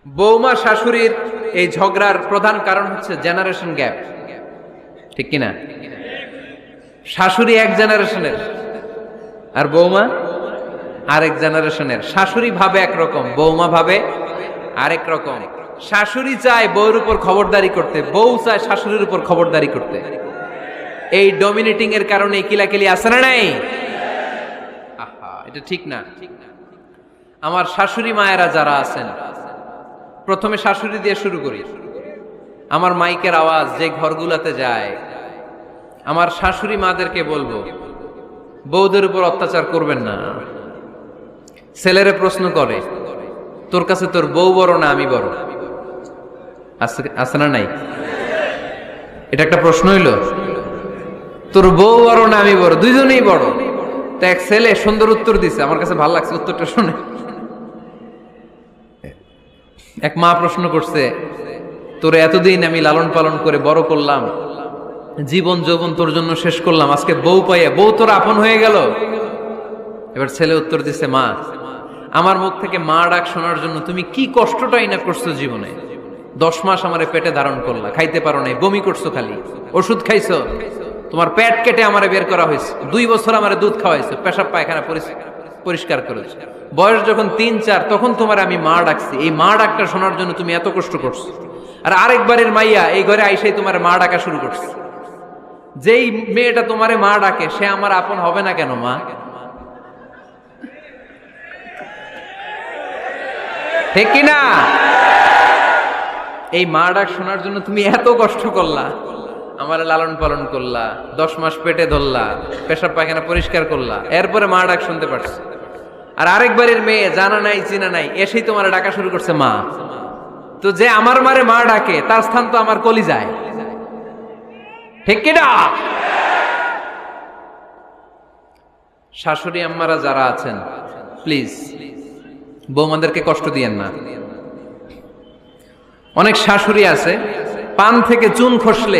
বৌমা শাশুড়ির এই ঝগড়ার প্রধান কারণ হচ্ছে জেনারেশন গ্যাপ, ঠিক কিনা? শাশুড়ি এক জেনারেশনের আর বৌমা আরেক জেনারেশনের। শাশুড়ি ভাবে একরকম, বৌমা ভাবে আরেক রকম। শাশুড়ি চায় বউর উপর খবরদারি করতে, বউ চায় শাশুড়ির উপর খবরদারি করতে। এই ডমিনেটিং এর কারণে কিলাকিলি আছে না নাই? আহা, এটা ঠিক না। আমার শাশুড়ি মায়েরা যারা আছেন, প্রথমে শাশুড়ি দিয়ে শুরু করি। আমার মাইকের আওয়াজ যে ঘরগুলাতে যায়, আমার শাশুড়ি মাদেরকে বলবো, বউদের উপর অত্যাচার করবেন না। ছেলেরে প্রশ্ন করে, তোর কাছে তোর বউ বড় না আমি বড়? আছে না নাই? এটা একটা প্রশ্ন হইল। তোর বউ বড় না আমি বড়? দুইজনেই বড়। তো এক ছেলে সুন্দর উত্তর দিছে, আমার কাছে ভালো লাগছে উত্তরটা শুনে। এক মা প্রশ্ন করছে, তোর এতদিন আমি লালন পালন করে বড় করলাম, জীবন যৌবন তোর জন্য শেষ করলাম, আজকে বউ পাইয়া বউ তোর আপন হয়ে গেল? এবার ছেলে উত্তর দিছে, মা, আমার মুখ থেকে মা ডাক শোনার জন্য তুমি কি কষ্টটাই না করছো জীবনে। 10 মাস আমারে পেটে ধারণ করলা, খাইতে পারো নাই, বমি করছো, খালি ওষুধ খাইছো, তোমার পেট কেটে আমারে বের করা হয়েছে, 2 বছর আমারে দুধ খাওয়াইছো, পেশাব পায়খানা পরিষ্কার করেছো। বয়স যখন 3-4 তখন তোমার আমি মা ডাকছি, এই মা ডাকটা শোনার জন্য তুমি এত কষ্ট করছো। আর আরেকবারের মাইয়া এই ঘরে আইসাই তোমার মা ডাকা শুরু করছে। যেই মেয়েটা তোমারে মা ডাকে সে আমার আপন হবে না কেন মা? ঠিক কিনা? এই মা ডাক শোনার জন্য তুমি এত কষ্ট করলা, আমার লালন পালন করলা, 10 মাস পেটে ধরলা, পেশাব পায়খানা পরিষ্কার করলা, এরপরে মা ডাক শুনতে পারছো। আর আরেকবারের মেয়ে জানা নাই চিনা নাই এসেই তোমার ডাকা শুরু করছে মা। তো যে আমার মারে মা ডাকে তার স্থান তো আমার কলিজায়, ঠিক কিনা? শাশুড়ি আম্মারা যারা আছেন, প্লিজ বৌমাদেরকে কষ্ট দিয়েন না। অনেক শাশুড়ি আছে পান থেকে চুন খসলে